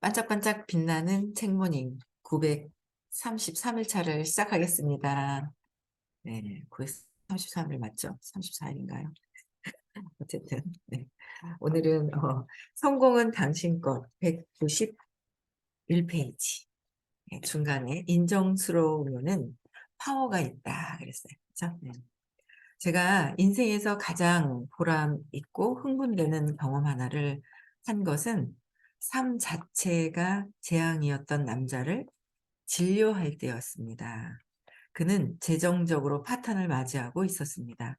반짝반짝 빛나는 책모닝 933일 차를 시작하겠습니다. 네. 933일 맞죠? 34 일인가요? 어쨌든 네. 오늘은 성공은 당신 것 191 페이지. 예, 중간에 "인정스러우면은 파워가 있다." 그랬어요. 그죠? 네. 제가 인생에서 가장 보람 있고 흥분되는 경험 하나를 한 것은 삶 자체가 재앙이었던 남자를 진료할 때였습니다. 그는 재정적으로 파탄을 맞이하고 있었습니다.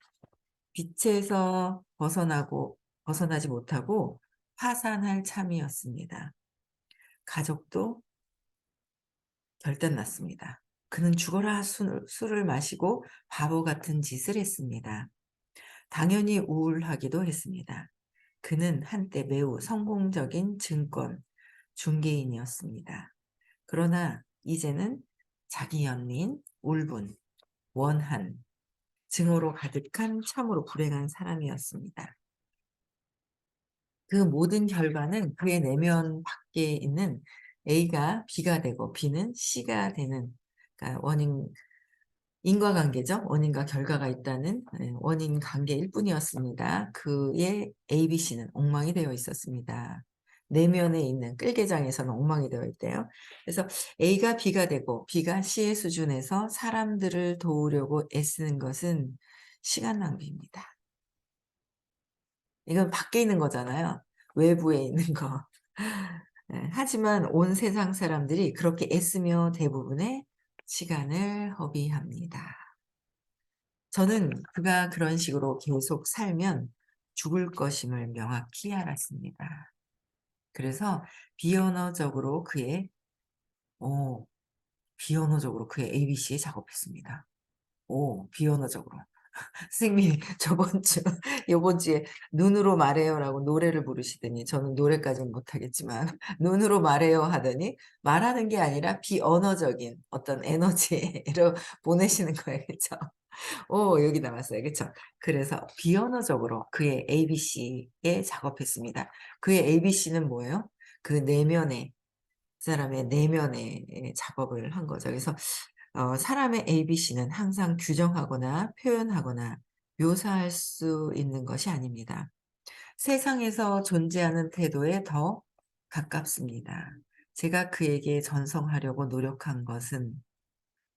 빛에서 벗어나지 못하고 파산할 참이었습니다. 가족도 결단났습니다. 그는 죽어라 술을 마시고 바보 같은 짓을 했습니다. 당연히 우울하기도 했습니다. 그는 한때 매우 성공적인 증권 중개인이었습니다. 그러나 이제는 자기 연민, 울분, 원한, 증오로 가득한 참으로 불행한 사람이었습니다. 그 모든 결과는 그의 내면 밖에 있는 A가 B가 되고 B는 C가 되는, 그러니까 인과관계죠. 원인과 결과가 있다는 원인 관계일 뿐이었습니다. 그의 ABC는 엉망이 되어 있었습니다. 내면에 있는 끌개장에서는 엉망이 되어 있대요. 그래서 A가 B가 되고 B가 C의 수준에서 사람들을 도우려고 애쓰는 것은 시간 낭비입니다. 이건 밖에 있는 거잖아요. 외부에 있는 거. 예, 하지만 온 세상 사람들이 그렇게 애쓰며 대부분의 시간을 허비합니다. 저는 그가 그런 식으로 계속 살면 죽을 것임을 명확히 알았습니다. 그래서 비언어적으로 그의 어 비언어적으로 그의 ABC에 작업했습니다. 비언어적으로. 선생님이 요번 주에 "눈으로 말해요."라고 노래를 부르시더니, 저는 노래까지는 못하겠지만 "눈으로 말해요." 하더니 말하는 게 아니라 비언어적인 어떤 에너지로 보내시는 거예요. 그쵸? 여기 나왔어요. 그쵸? 그래서 비언어적으로 그의 ABC에 작업했습니다. 그의 ABC는 뭐예요? 그 내면에, 그 사람의 내면에 작업을 한 거죠. 그래서 사람의 ABC는 항상 규정하거나 표현하거나 묘사할 수 있는 것이 아닙니다. 세상에서 존재하는 태도에 더 가깝습니다. 제가 그에게 전성하려고 노력한 것은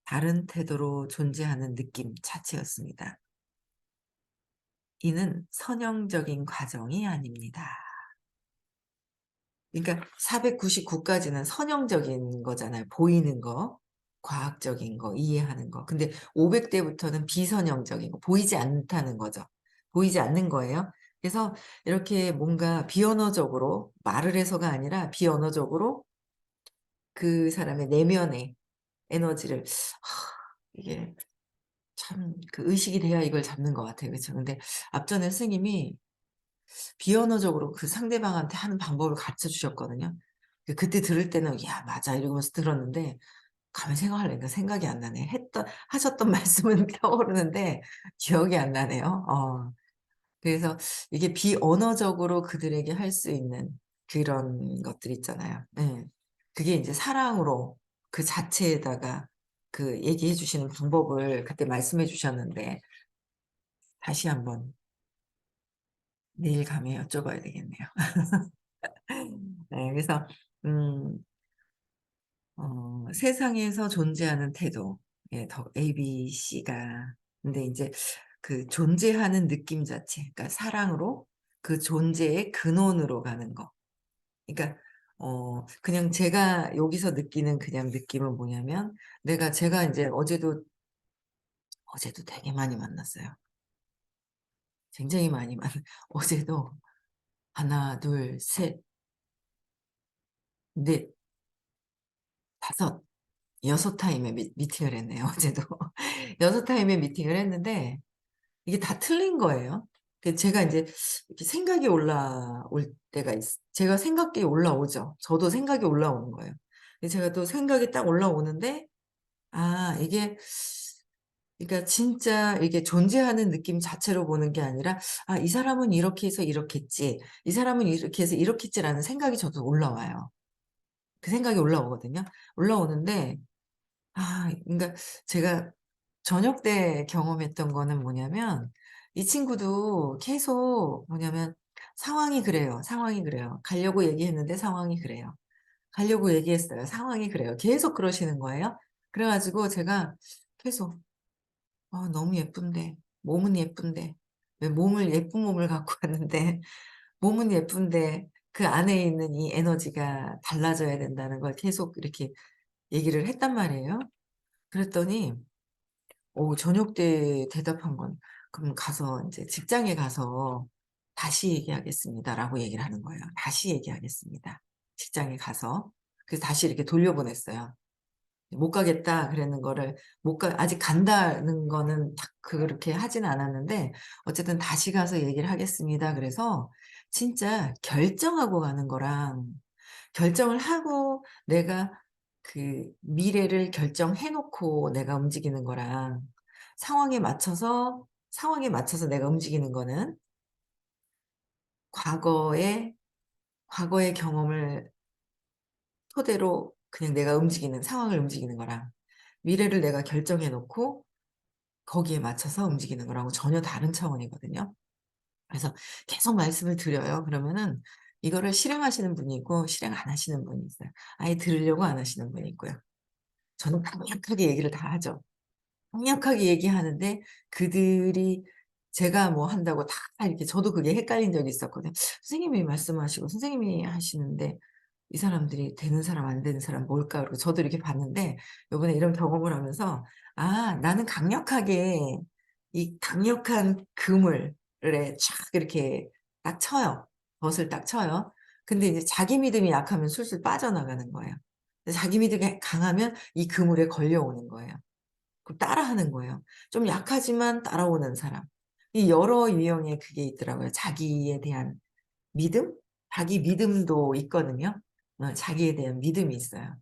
다른 태도로 존재하는 느낌 자체였습니다. 이는 선형적인 과정이 아닙니다. 그러니까 499 까지는 선형적인 거잖아요. 보이는 거, 과학적인 거, 이해하는 거. 근데 500 대부터는 비선형적인 거, 보이지 않다는 거죠. 보이지 않는 거예요. 그래서 이렇게 뭔가 비언어적으로 말을 해서가 아니라 비언어적으로 그 사람의 내면의 에너지를, 이게 참 그 의식이 돼야 이걸 잡는 것 같아요. 그쵸? 근데 앞전에 스님이 비언어적으로 그 상대방한테 하는 방법을 가르쳐 주셨거든요. 그때 들을 때는 '야 맞아.' 이러면서 들었는데, 가만히 생각하려니까 생각이 안 나네. 하셨던 말씀은 떠오르는데 기억이 안 나네요. 그래서 이게 비언어적으로 그들에게 할 수 있는 그런 것들 있잖아요. 예. 그게 인제 사랑으로 그 자체에다가 그 얘기해 주시는 방법을 그때 말씀해 주셨는데, 다시 한번 내일 감에 여쭤봐야 되겠네요. 네. 그래서 음 세상에서 존재하는 태도, 더 ABC가, 근데 인제 그 존재하는 느낌 자체, 그러니까 사랑으로 그 존재의 근원으로 가는 거. 그러니까 그냥 제가 여기서 느끼는 그냥 느낌은 뭐냐면, 제가 인제 어제도 되게 많이 만났어요. 굉장히 많이 어제도 하나, 둘, 셋, 넷, 다섯, 6 타임의 미팅을 했네요 어제도. 6 타임의 미팅을 했는데 이게 다 틀린 거예요. 제가 인제 이렇게 생각이 올라올 때가 제가 생각이 올라오죠. 저도 생각이 올라오는 거예요. 근데 제가 또 생각이 딱 올라오는데, 이게, 그러니까 진짜 이게 존재하는 느낌 자체로 보는 게 아니라 '아 이 사람은 이렇게 해서 이렇겠지. 이 사람은 이렇게 해서 이렇겠지.'라는 생각이 저도 올라와요. 그 생각이 올라오거든요. 올라오는데 그러니까 제가 저녁 때 경험했던 거는 뭐냐면 이 친구도 계속 뭐냐면 "상황이 그래요. 상황이 그래요. 가려고 얘기했는데 상황이 그래요. 가려고 얘기했어요. 상황이 그래요." 계속 그러시는 거예요. 그래 가지고 제가 계속 너무 예쁜데 몸은 예쁜데 왜 몸을 예쁜 몸을 갖고 왔는데 몸은 예쁜데 그 안에 있는 이 에너지가 달라져야 된다는 걸 계속 이렇게 얘기를 했단 말이에요. 그랬더니 저녁 때 대답한 건 "그럼 가서 인제 직장에 가서 다시 얘기하겠습니다."라고 얘기를 하는 거예요. "다시 얘기하겠습니다. 직장에 가서." 그래서 다시 이렇게 돌려보냈어요. "못 가겠다." 그러는 거를 못 가 아직 간다는 거는 딱 그렇게 하진 않았는데 어쨌든 "다시 가서 얘기를 하겠습니다." 그래서 진짜 결정하고 가는 거랑 결정을 하고 내가 그 미래를 결정해 놓고 내가 움직이는 거랑 상황에 맞춰서 내가 움직이는 거는 과거의 과거의 경험을 토대로 그냥 내가 움직이는 상황을 움직이는 거랑 미래를 내가 결정해 놓고 거기에 맞춰서 움직이는 거랑은 전혀 다른 차원이거든요. 그래서 계속 말씀을 드려요. 그러면은 이거를 실행하시는 분이 있고 실행 안 하시는 분이 있어요. 아예 들으려고 안 하시는 분이 있고요. 저는 강력하게 얘기를 다 하죠. 강력하게 얘기하는데 그들이 제가 뭐 한다고 다 이렇게 저도 그게 헷갈린 적이 있었거든요. 선생님이 말씀하시고 선생님이 하시는데 이 사람들이 되는 사람 안 되는 사람 뭘까? 그러고 저도 이렇게 봤는데 요번에 이런 경험을 하면서 나는 강력하게 이 강력한 그물에 촥 이렇게 딱 쳐요. 덫을 딱 쳐요. 근데 이제 자기 믿음이 약하면 술술 빠져나가는 거예요. 근데 자기 믿음이 강하면 이 그물에 걸려오는 거예요. 그럼 따라하는 거예요. 좀 약하지만 따라오는 사람. 이 여러 유형의 그게 있더라고요. 자기에 대한 믿음? 자기 믿음도 있거든요. 자기에 대한 믿음이 있어요.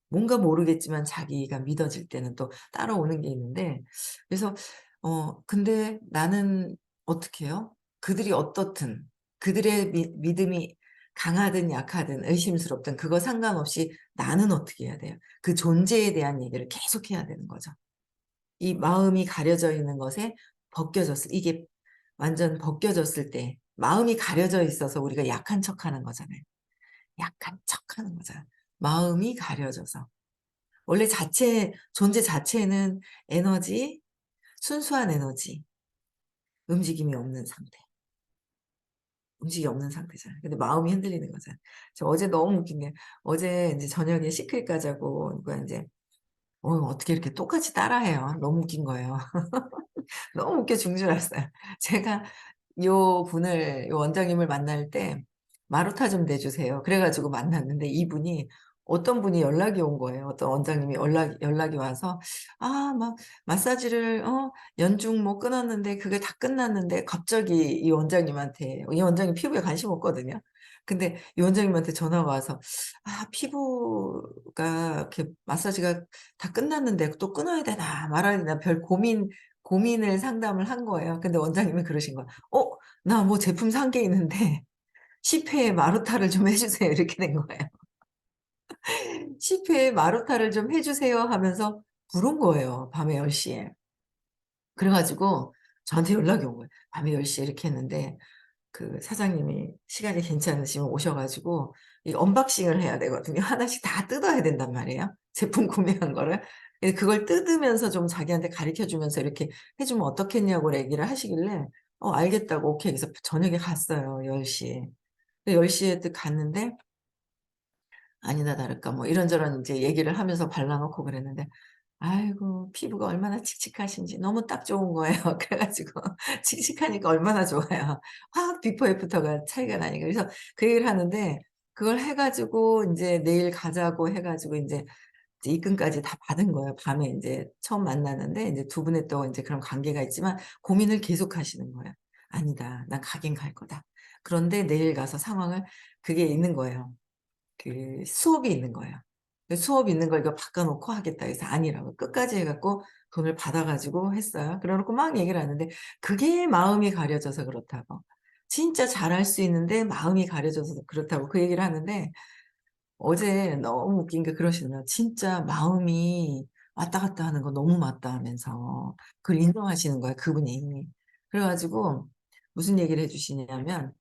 뭔가 모르겠지만 자기가 믿어질 때는 또 따라오는 게 있는데 그래서 근데 나는 어떻게 해요? 그들이 어떻든 그들의 믿음이 강하든 약하든 의심스럽든 그거 상관없이 나는 어떻게 해야 돼요? 그 존재에 대한 얘기를 계속 해야 되는 거죠. 이 마음이 가려져 있는 것에 이게 완전 벗겨졌을 때 마음이 가려져 있어서 우리가 약한 척하는 거잖아요. 약한 척하는 거잖아. 마음이 가려져서. 원래 존재 자체는 에너지, 순수한 에너지, 움직임이 없는 상태. 움직임이 없는 상태잖아요. 근데 마음이 흔들리는 거잖아요. 저 어제 너무 웃긴 게 어제 인제 저녁에 시크릿 가자고 누가 인제 어떻게 이렇게 똑같이 따라해요. 너무 웃긴 거예요. 너무 웃겨 죽는 줄 알았어요. 제가 요 원장님을 만날 때 "마루타 좀 내주세요." 그래 가지고 만났는데 이분이 어떤 분이 연락이 온 거예요. 어떤 원장님이 연락이 와서 막 마사지를 연중 뭐 끊었는데 그게 다 끝났는데 갑자기 이 원장님 피부에 관심 없거든요. 근데 이 원장님한테 전화가 와서 피부가 이렇게 마사지가 다 끝났는데 또 끊어야 되나 말아야 되나" 별 고민을 상담을 한 거예요. 근데 원장님이 그러신 거야. 나 뭐 제품 산 게 있는데 10 회에 마루타를 좀 해 주세요." 이렇게 된 거예요. "10 회에 마루타를 좀 해 주세요." 하면서 부른 거예요, 밤에 10 시에. 그래 가지고 저한테 연락이 온 거예요. 밤에 10 시에 이렇게 했는데 그 사장님이 시간이 괜찮으시면 오셔 가지고 이 언박싱을 해야 되거든요. 하나씩 다 뜯어야 된단 말이에요, 제품 구매한 거를. 예 그걸 뜯으면서 좀 자기한테 가르쳐 주면서 이렇게 해 주면 어떻겠냐고 얘기를 하시길래 알겠다고 오케이 해서 저녁에 갔어요, 10 시에. 10 시에 또 갔는데 아니나 다를까 뭐 이런저런 인제 얘기를 하면서 발라 놓고 그랬는데 아이고 피부가 얼마나 칙칙하신지 너무 딱 좋은 거예요. 그래 가지고 칙칙하니까 얼마나 좋아요. 확 비포 애프터가 차이가 나니까. 그래서 그 얘기를 하는데 그걸 해 가지고 인제 내일 가자고 해 가지고 인제 입금까지 다 받은 거예요. 밤에 인제 처음 만났는데 인제 두 분의 또 인제 그런 관계가 있지만 고민을 계속 하시는 거예요. "아니다. 난 가긴 갈 거다." 그런데 내일 가서 상황을 그게 있는 거예요. 그 수업이 있는 거예요. 그 수업이 있는 걸 이거 바꿔 놓고 하겠다 해서 아니라고 끝까지 해 갖고 돈을 받아 가지고 했어요. 그래 놓고 막 얘기를 하는데 그게 마음이 가려져서 그렇다고. 진짜 잘할 수 있는데 마음이 가려져서 그렇다고 그 얘기를 하는데 어제 너무 웃긴 게 그러시는 거예요. 진짜 마음이 왔다 갔다 하는 거 너무 맞다 하면서 그걸 인정하시는 거예요, 그분이. 그래 가지고 무슨 얘기를 해 주시냐면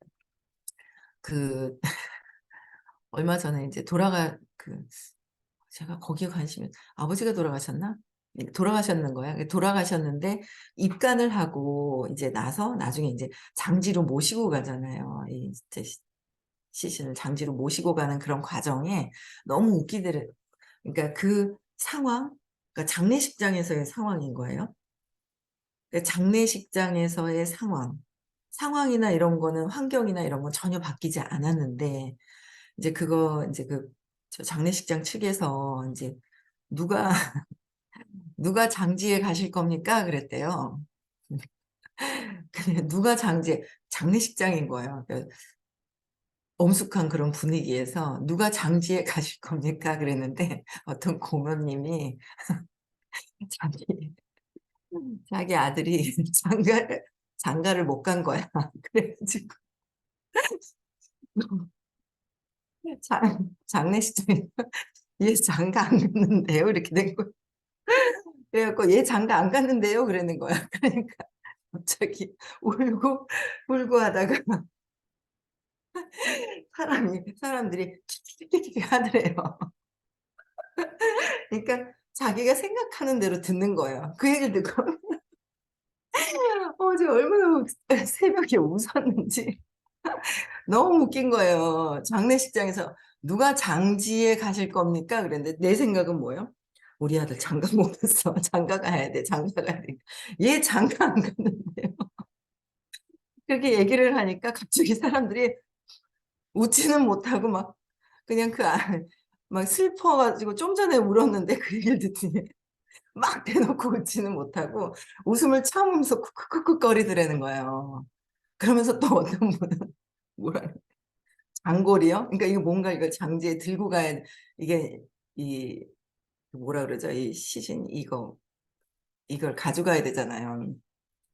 그 얼마 전에 인제 제가 거기에 관심이 아버지가 돌아가셨나? 네, 돌아가셨는 거예요. 돌아가셨는데 입간을 하고 이제 나서 나중에 인제 장지로 모시고 가잖아요. 이 이제 시신을 장지로 모시고 가는 그런 과정에 너무 웃기더래. 그러니까 그 상황, 그러니까 장례식장에서의 상황인 거예요. 그러니까 장례식장에서의 상황이나 이런 거는 환경이나 이런 건 전혀 바뀌지 않았는데 인제 그거 인제 장례식장 측에서 인제 "누가 누가 장지에 가실 겁니까?" 그랬대요. 근데 누가 장지에 장례식장인 거예요. 엄숙한 그런 분위기에서 "누가 장지에 가실 겁니까?" 그랬는데 어떤 고모님이 자기 자기 아들이 장가를 못 간 거야. 그래 가지고 장례식장에 "얘 장가 안 갔는데요." 이렇게 된 거야. 그래 갖고 "얘 장가 안 갔는데요." 그러는 거야. 그러니까 갑자기 울고 하다가 사람들이 킥킥킥킥 하더래요. 그러니까 자기가 생각하는 대로 듣는 거예요. 그 얘기를 듣고 어제 얼마나 새벽에 웃었는지 너무 웃긴 거예요. 장례식장에서 "누가 장지에 가실 겁니까?" 그랬는데 내 생각은 뭐예요? "우리 아들 장가 못 갔어. 장가 가야 돼. 장가 가야 돼." 얘 장가 안 갔는데요. 그렇게 얘기를 하니까 갑자기 사람들이 웃지는 못하고 막 그냥 막 슬퍼 가지고 좀 전에 울었는데 그 얘기를 듣더니 막 대놓고 웃지는 못하고 웃음을 참으면서 쿡쿡쿡쿡거리더라는 거예요. 그러면서 또 어떤 분은 뭐라 장골이요? 그러니까 이거 뭔가 이걸 장지에 들고 가야 이게 이 뭐라 그러죠? 이 시신 이걸 가져가야 되잖아요.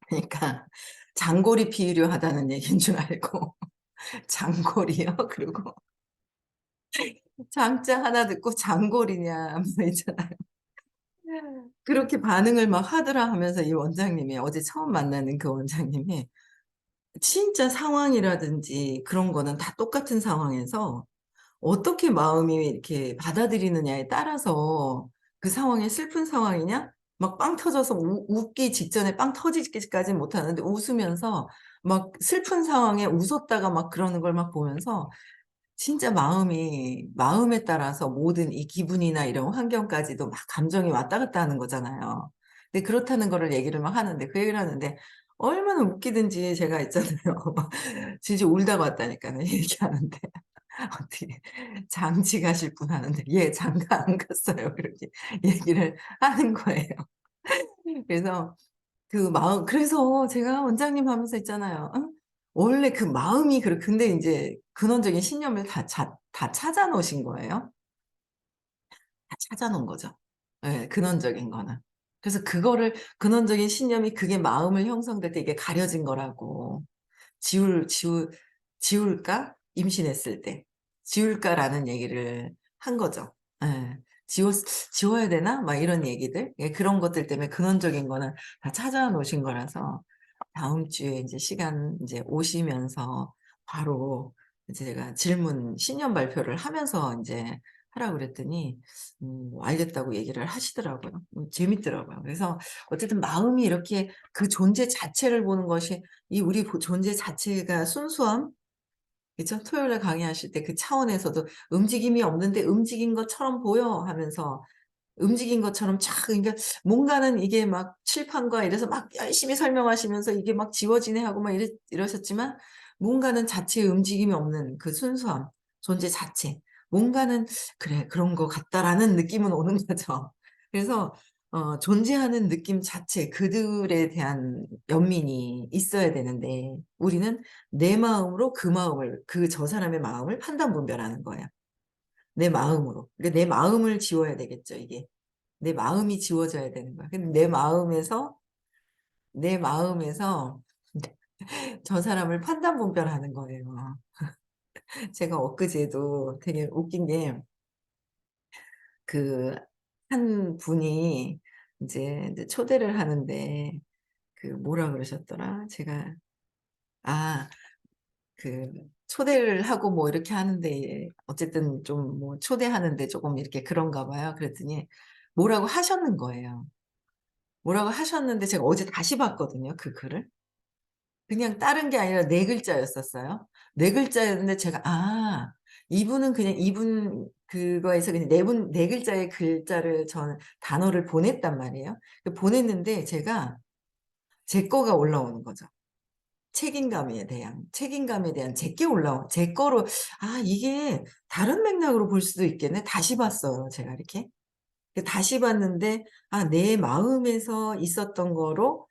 그러니까 장골이 필요하다는 얘기인 줄 알고 장골이요? 그러고 장자 하나 듣고 장골이냐 뭐 있잖아요. 그렇게 반응을 막 하더라 하면서 이 원장님이 어제 처음 만나는 그 원장님이 진짜 상황이라든지 그런 거는 다 똑같은 상황에서 어떻게 마음이 이렇게 받아들이느냐에 따라서 그 상황이 슬픈 상황이냐 막 빵 터져서 웃기 직전에 빵 터지기까지는 못하는데 웃으면서 막 슬픈 상황에 웃었다가 막 그러는 걸 막 보면서 진짜 마음에 따라서 모든 이 기분이나 이런 환경까지도 막 감정이 왔다 갔다 하는 거잖아요. 근데 그렇다는 거를 얘기를 막 하는데 그 얘기를 하는데 얼마나 웃기든지 제가 있잖아요. 막 진짜 울다가 왔다니까요 얘기하는데. 어떻게 장지 가실 분 하는데 "예 장가 안 갔어요." 그렇게 얘기를 하는 거예요. 그래서 그래서 제가 원장님 하면서 있잖아요. 어? 원래 그 마음이 근데 인제 근원적인 신념을 다 찾아 놓으신 거예요. 다 찾아 놓은 거죠. 예 근원적인 거는. 그래서 그거를 근원적인 신념이 그게 마음을 형성될 때 이게 가려진 거라고. 지울 지울 지울까? 임신했을 때. 지울까라는 얘기를 한 거죠. 예. 지워야 되나?" 막 이런 얘기들. 예 그런 것들 때문에 근원적인 거는 다 찾아 놓으신 거라서 다음 주에 인제 시간 인제 오시면서 바로 이제 제가 신년 발표를 하면서 인제 하라고 그랬더니 알겠다고 얘기를 하시더라고요. 재밌더라고요. 그래서 어쨌든 마음이 이렇게 그 존재 자체를 보는 것이 이 우리 존재 자체가 순수함 그죠? 토요일에 강의하실 때 그 차원에서도 "움직임이 없는데 움직인 것처럼 보여." 하면서 움직인 것처럼 촥 그러니까 뭔가는 이게 막 칠판과 이래서 막 열심히 설명하시면서 "이게 막 지워지네." 하고 막 이러셨지만 뭔가는 자체의 움직임이 없는 그 순수함, 존재 자체. 뭔가는 '그래 그런 것 같다.'라는 느낌은 오는 거죠. 그래서 존재하는 느낌 자체 그들에 대한 연민이 있어야 되는데 우리는 내 마음으로 저 사람의 마음을 판단 분별하는 거예요. 내 마음으로. 그러니까 내 마음을 지워야 되겠죠 이게. 내 마음이 지워져야 되는 거야. 근데 내 마음에서 저 사람을 판단 분별하는 거예요. 제가 엊그제도 되게 웃긴 게 그 한 분이 인제 초대를 하는데 그 뭐라 그러셨더라? 제가 아 그 초대를 하고 뭐 이렇게 하는데 어쨌든 좀 뭐 초대하는데 쪼금 이렇게 그런가 봐요. 그랬더니 뭐라고 하셨는 거예요. 뭐라고 하셨는데 제가 어제 다시 봤거든요, 그 글을. 그냥 다른 게 아니라 4 글자였었어요. 4 글자였는데 제가 '아 이분은 그냥 이분 그거에서 그냥 4 글자의 글자를 저는 단어를 보냈단 말이에요. 그 보냈는데 제가 제 거가 올라오는 거죠. 책임감에 대한 제게 올라온 제 거로 '아 이게 다른 맥락으로 볼 수도 있겠네.' 다시 봤어요, 제가 이렇게. 다시 봤는데 '아 내 마음에서 있었던 거로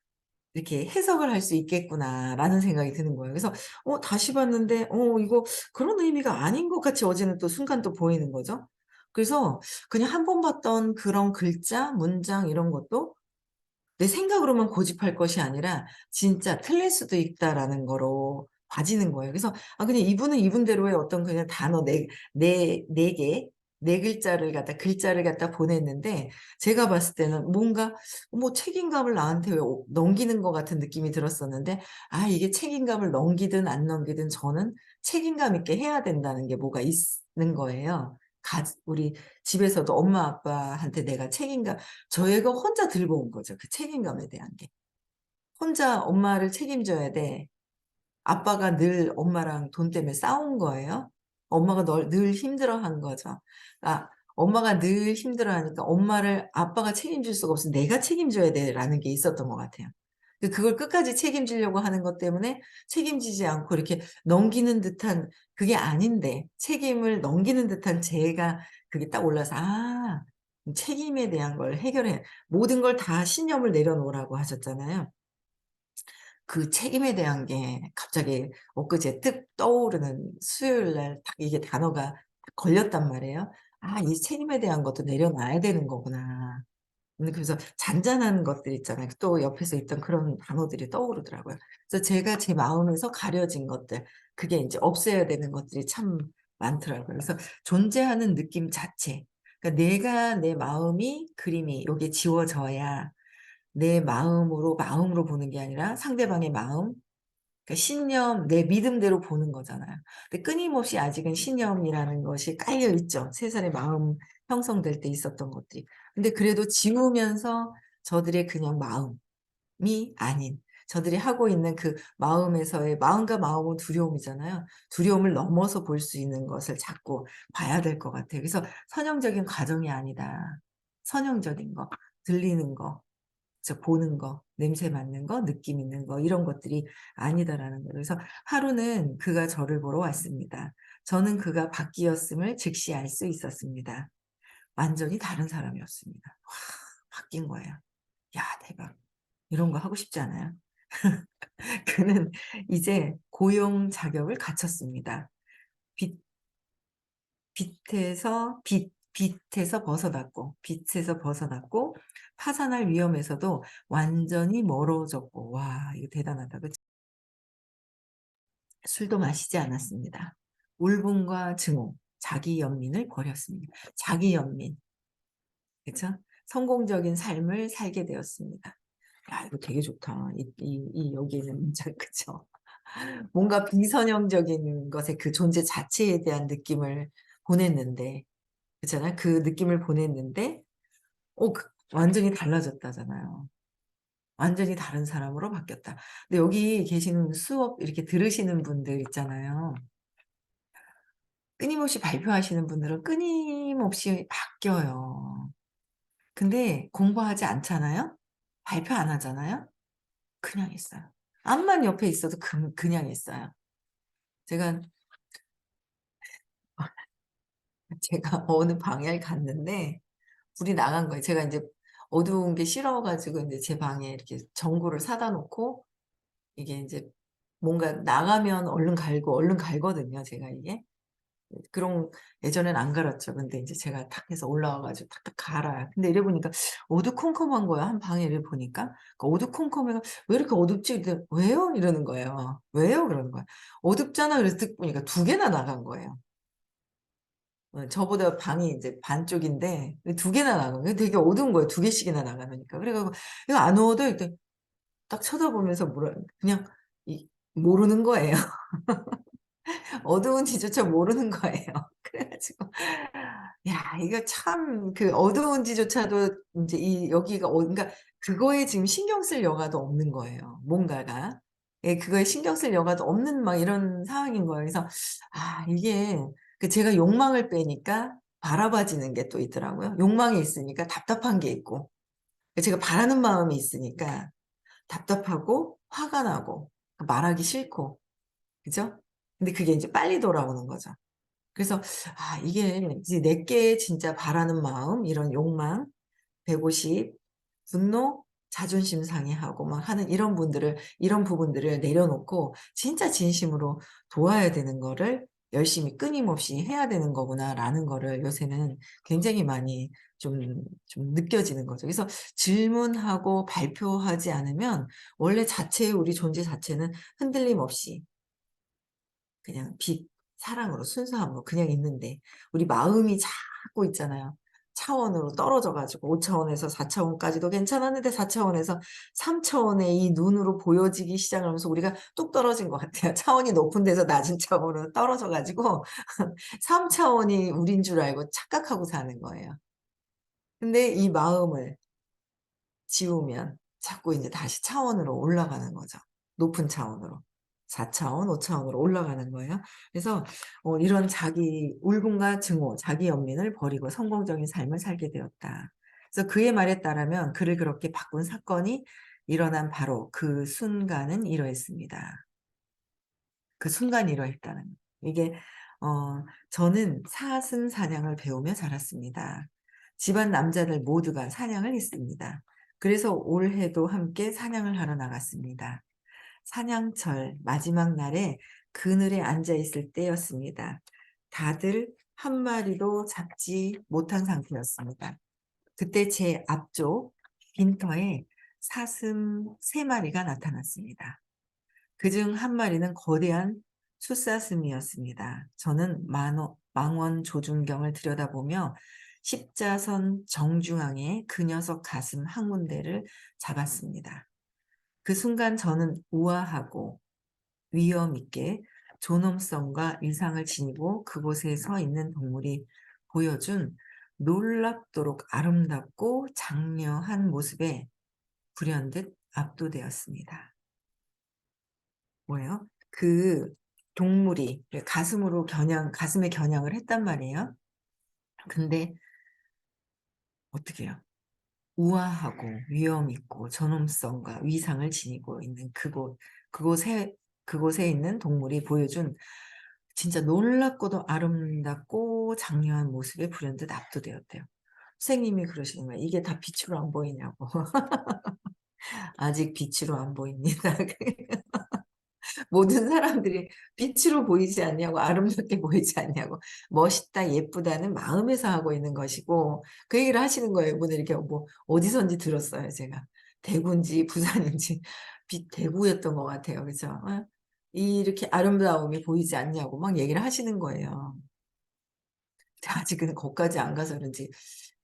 이렇게 해석을 할 수 있겠구나.'라는 생각이 드는 거예요. 그래서 다시 봤는데 이거 그런 의미가 아닌 것 같이 어제는 또 순간 또 보이는 거죠. 그래서 그냥 한 번 봤던 그런 글자, 문장 이런 것도 내 생각으로만 고집할 것이 아니라 '진짜 틀릴 수도 있다.'라는 거로 봐지는 거예요. 그래서 그냥 이분은 이분대로의 어떤 그냥 단어 네 개, 네 글자를 갖다 보냈는데 제가 봤을 때는 뭔가 뭐 책임감을 나한테 왜 넘기는 것 같은 느낌이 들었었는데 이게 책임감을 넘기든 안 넘기든 저는 책임감 있게 해야 된다는 게 뭐가 있는 거예요. 우리 집에서도 엄마 아빠한테 내가 책임감 저희가 혼자 들고 온 거죠, 그 책임감에 대한 게. 혼자 엄마를 책임져야 돼. 아빠가 늘 엄마랑 돈 때문에 싸운 거예요. 엄마가 널 늘 힘들어한 거죠. 아 엄마가 늘 힘들어하니까 엄마를 아빠가 책임질 수가 없어 '내가 책임져야 돼.'라는 게 있었던 것 같아요. 그걸 끝까지 책임지려고 하는 것 때문에 책임지지 않고 이렇게 넘기는 듯한 그게 아닌데 책임을 넘기는 듯한 제가 그게 딱 올라서 책임에 대한 걸 해결해 모든 걸 다 신념을 내려놓으라고 하셨잖아요. 그 책임에 대한 게 갑자기 엊그제 뜩 떠오르는 수요일 날 딱 이게 단어가 딱 걸렸단 말이에요. '아 이 책임에 대한 것도 내려놔야 되는 거구나.' 그래서 잔잔한 것들 있잖아요. 또 옆에서 있던 그런 단어들이 떠오르더라고요. 그래서 제가 제 마음에서 가려진 것들 그게 인제 없애야 되는 것들이 참 많더라고요. 그래서 존재하는 느낌 자체 그러니까 내가 내 마음이 그림이 요게 지워져야 내 마음으로 보는 게 아니라 상대방의 마음 그러니까 신념 내 믿음대로 보는 거잖아요. 근데 끊임없이 아직은 신념이라는 것이 깔려 있죠. 세살의 마음 형성될 때 있었던 것들이. 근데 그래도 지우면서 저들의 그냥 마음이 아닌 저들이 하고 있는 그 마음에서의 마음과 마음은 두려움이잖아요. 두려움을 넘어서 볼 수 있는 것을 자꾸 봐야 될 것 같아요. 그래서 선형적인 과정이 아니다. 선형적인 거, 들리는 거 보는 거, 냄새 맡는 거, 느낌 있는 거 이런 것들이 아니다라는 거예요. 그래서 하루는 그가 저를 보러 왔습니다. 저는 그가 바뀌었음을 즉시 알 수 있었습니다. 완전히 다른 사람이었습니다. 와 바뀐 거예요. 야 대박. 이런 거 하고 싶지 않아요? 그는 이제 고용 자격을 갖췄습니다. 빛 빛에서 벗어났고 파산할 위험에서도 완전히 멀어졌고 와 이거 대단하다. 그치? 술도 마시지 않았습니다. 울분과 증오, 자기 연민을 버렸습니다. 자기 연민. 그쵸? 성공적인 삶을 살게 되었습니다. 야 이거 되게 좋다. 이 여기 있는 문장 그쵸? 뭔가 비선형적인 것의 그 존재 자체에 대한 느낌을 보냈는데 그렇잖아요. 그 느낌을 보냈는데 완전히 달라졌다잖아요. 완전히 다른 사람으로 바뀌었다. 근데 여기 계시는 수업 이렇게 들으시는 분들 있잖아요. 끊임없이 발표하시는 분들은 끊임없이 바뀌어요. 근데 공부하지 않잖아요. 발표 안 하잖아요. 그냥 있어요. 암만 옆에 있어도 그냥 있어요. 제가 제가 어느 방에 갔는데 불이 나간 거예요. 제가 인제 어두운 게 싫어 가지고 인제 제 방에 이렇게 전구를 사다 놓고 이게 인제 뭔가 나가면 얼른 갈거든요 제가 이게. 그런 예전엔 안 갈았죠. 근데 인제 제가 탁 해서 올라와 가지고 탁탁 갈아요. 근데 이래 보니까 어두컴컴한 거예요 한 방에 이래 보니까. 그 어두컴컴해가 "왜 이렇게 어둡지?" 그랬더니 "왜요?" 이러는 거예요. "왜요?" 그러는 거야. "어둡잖아." 그래서 듣고 보니까 2 개나 나간 거예요. 저보다 방이 이제 반쪽인데 2개나 나가는 거예요. 되게 어두운 거예요. 2개씩이나 나가니까. 그래 갖고 "이거 안 어두워?" 이랬더니 딱 쳐다보면서 뭐라 그냥 이 모르는 거예요. 어두운지조차 모르는 거예요. 그래 가지고 야 이거 참 그 어두운지조차도 인제 이 여기가 그러니까 그거에 지금 신경 쓸 여가도 없는 거예요, 뭔가가. 예 그거에 신경 쓸 여가도 없는 막 이런 상황인 거예요. 그래서 이게 제가 욕망을 빼니까 바라봐지는 게 또 있더라고요. 욕망이 있으니까 답답한 게 있고 제가 바라는 마음이 있으니까 답답하고 화가 나고 말하기 싫고 그죠? 근데 그게 인제 빨리 돌아오는 거죠. 그래서 이게 이제 내게 진짜 바라는 마음 이런 욕망 150 분노, 자존심 상해하고 막 하는 이런 부분들을 내려놓고 진짜 진심으로 도와야 되는 거를 열심히 끊임없이 해야 되는 거구나라는 거를 요새는 굉장히 많이 좀 느껴지는 거죠. 그래서 질문하고 발표하지 않으면 원래 자체의 우리 존재 자체는 흔들림 없이 그냥 빛, 사랑으로 순수함으로 그냥 있는데 우리 마음이 자꾸 있잖아요. 차원으로 떨어져 가지고 5 차원에서 4 차원까지도 괜찮았는데 4 차원에서 3 차원의 이 눈으로 보여지기 시작하면서 우리가 뚝 떨어진 것 같아요. 차원이 높은 데서 낮은 차원으로 떨어져 가지고 3 차원이 우린 줄 알고 착각하고 사는 거예요. 근데 이 마음을 지우면 자꾸 인제 다시 차원으로 올라가는 거죠. 높은 차원으로. 4 차원, 5 차원으로 올라가는 거예요. 그래서 이런 자기 울분과 증오, 자기 연민을 버리고 성공적인 삶을 살게 되었다. 그래서 그의 말에 따르면 그를 그렇게 바꾼 사건이 일어난 바로 그 순간은 이러했습니다. 그 순간이 이러했다는 거. 이게 저는 사슴 사냥을 배우며 자랐습니다. 집안 남자들 모두가 사냥을 했습니다. 그래서 올해도 함께 사냥을 하러 나갔습니다. 사냥철 마지막 날에 그늘에 앉아 있을 때였습니다. 다들 한 마리도 잡지 못한 상태였습니다. 그때 제 앞쪽 빈터에 사슴 3 마리가 나타났습니다. 그중 한 마리는 거대한 숫사슴이었습니다. 저는 망원 조준경을 들여다보며 십자선 정중앙에 그 녀석 가슴 한 군데를 잡았습니다. 그 순간 저는 우아하고 위엄 있게 존엄성과 위상을 지니고 그곳에 서 있는 동물이 보여준 놀랍도록 아름답고 장려한 모습에 불현듯 압도되었습니다. 뭐예요? 그 동물이 가슴에 겨냥을 했단 말이에요. 근데 어떻게요? 우아하고 위엄 있고 존엄성과 위상을 지니고 있는 그곳에 그곳에 있는 동물이 보여준 진짜 놀랍고도 아름답고 장려한 모습에 불현듯 압도되었대요. 선생님이 그러시는 거예요. "이게 다 빛으로 안 보이냐."고. "아직 빛으로 안 보입니다." 모든 사람들이 빛으로 보이지 않냐고 아름답게 보이지 않냐고 멋있다 예쁘다는 마음에서 하고 있는 것이고 그 얘기를 하시는 거예요. 오늘 이렇게 뭐 어디선지 들었어요 제가. 대구인지 부산인지 대구였던 것 같아요. 그죠? 이렇게 아름다움이 보이지 않냐고 막 얘기를 하시는 거예요. 아직은 거기까지 안 가서 그런지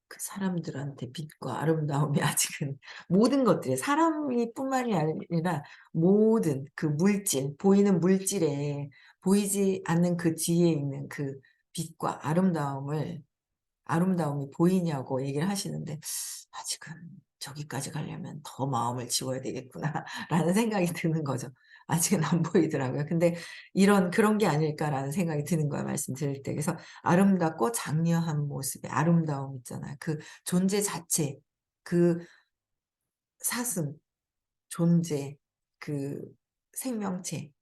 그 사람들한테 빛과 아름다움이 아직은 모든 것들이 사람이 뿐만이 아니라 모든 그 물질, 보이는 물질에 보이지 않는 그 뒤에 있는 그 빛과 아름다움이 보이냐고 얘기를 하시는데 '아직은 저기까지 가려면 더 마음을 지워야 되겠구나.'라는 생각이 드는 거죠. 아직은 안 보이더라고요. 근데 그런 게 아닐까라는 생각이 드는 거예요, 말씀 드릴 때. 그래서 아름답고 장려한 모습의 아름다움 있잖아요. 그 존재 자체, 그 사슴, 존재, 그 생명체,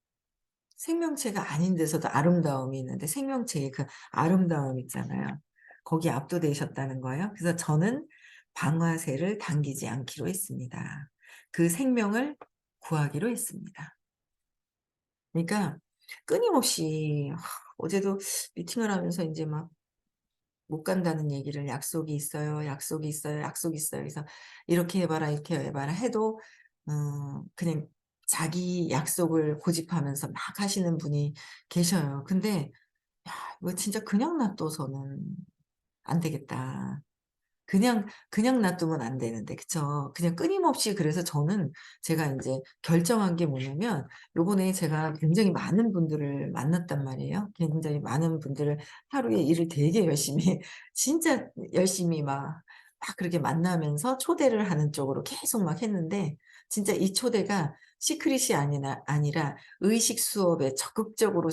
생명체가 아닌 데서도 아름다움이 있는데 생명체의 그 아름다움 있잖아요. 거기에 압도되셨다는 거예요. 그래서 저는 방아쇠를 당기지 않기로 했습니다. 그 생명을 구하기로 했습니다. 그러니까 끊임없이 어제도 미팅을 하면서 인제 막 못 간다는 얘기를 "약속이 있어요. 약속이 있어요. 약속이 있어요." 그래서 "이렇게 해 봐라. 이렇게 해 봐라." 해도 그냥 자기 약속을 고집하면서 막 하시는 분이 계셔요. 근데 이거 진짜 그냥 놔둬서는 안 되겠다. 그냥 놔두면 안 되는데 그쵸. 그냥 끊임없이 그래서 저는 제가 인제 결정한 게 뭐냐면 요번에 제가 굉장히 많은 분들을 만났단 말이에요. 굉장히 많은 분들을 하루에 일을 되게 열심히 진짜 열심히 막 그렇게 만나면서 초대를 하는 쪽으로 계속 막 했는데 진짜 이 초대가 시크릿이 아니라 의식 수업에 적극적으로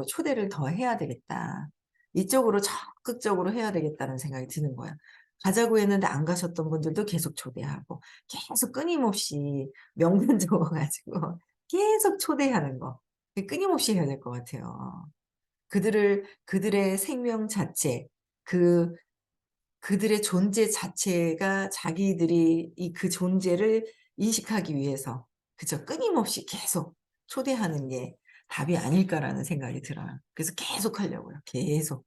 초대를 더 해야 되겠다. 이쪽으로 적극적으로 해야 되겠다는 생각이 드는 거예요. 가자고 했는데 안 가셨던 분들도 계속 초대하고 계속 끊임없이 명단 적어 가지고 계속 초대하는 거. 끊임없이 해야 될 것 같아요. 그들의 생명 자체 그 그들의 존재 자체가 자기들이 그 존재를 인식하기 위해서 그죠. 끊임없이 계속 초대하는 게 답이 아닐까라는 생각이 들어요. 그래서 계속 하려고요. 계속.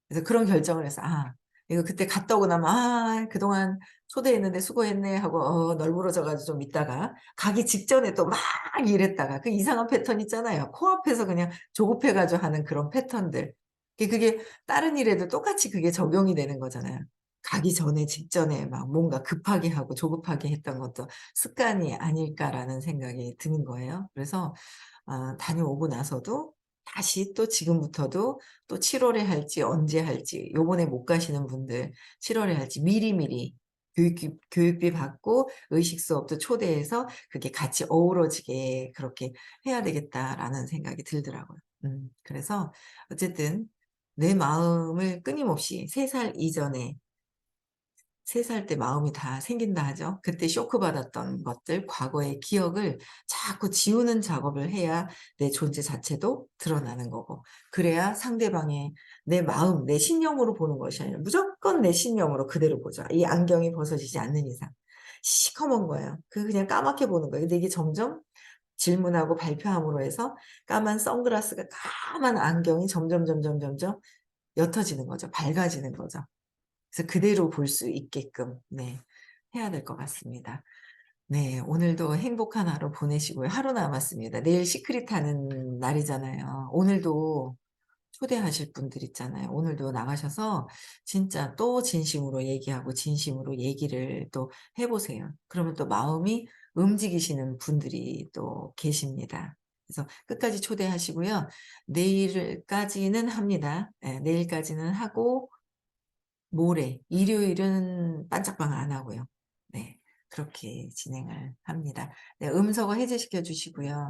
그래서 그런 결정을 해서 '아 이거 그때 갔다 오고 나면 '아 그동안 초대했는데 수고했네.' 하고 널브러져 가지고 좀 있다가 가기 직전에 또 막 일했다가 그 이상한 패턴 있잖아요. 코앞에서 그냥 조급해 가지고 하는 그런 패턴들. 그게 다른 일에도 똑같이 그게 적용이 되는 거잖아요. 가기 전에 직전에 막 뭔가 급하게 하고 조급하게 했던 것도 '습관이 아닐까.'라는 생각이 드는 거예요. 그래서 다녀오고 나서도 다시 또 지금부터도 또 7 월에 할지 언제 할지 요번에 못 가시는 분들 7 월에 할지 미리미리 교육비 받고 의식 수업도 초대해서 그게 같이 어우러지게 그렇게 해야 되겠다라는 생각이 들더라고요. 그래서 어쨌든 내 마음을 끊임없이 3살 이전에 3살 때 마음이 다 생긴다 하죠. 그때 쇼크받았던 것들 과거의 기억을 자꾸 지우는 작업을 해야 내 존재 자체도 드러나는 거고 그래야 상대방의 내 마음 내 신념으로 보는 것이 아니라 무조건 내 신념으로 그대로 보죠. 이 안경이 벗어지지 않는 이상. 시커먼 거예요. 그냥 까맣게 보는 거예요. 근데 이게 점점 질문하고 발표함으로 해서 까만 선글라스가 까만 안경이 점점 옅어지는 거죠. 밝아지는 거죠. 그래서 그대로 볼 수 있게끔 해야 될 것 같습니다. 네. 오늘도 행복한 하루 보내시고요. 하루 남았습니다. 내일 시크릿 하는 날이잖아요. 오늘도 초대하실 분들 있잖아요. 오늘도 나가셔서 진짜 또 진심으로 얘기하고 진심으로 얘기를 또 해 보세요. 그러면 또 마음이 움직이시는 분들이 또 계십니다. 그래서 끝까지 초대하시고요. 내일까지는 합니다. 예 내일까지는 하고 모레 일요일은 반짝방 안 하고요. 네. 그렇게 진행을 합니다. 네 음성어 해제시켜 주시고요.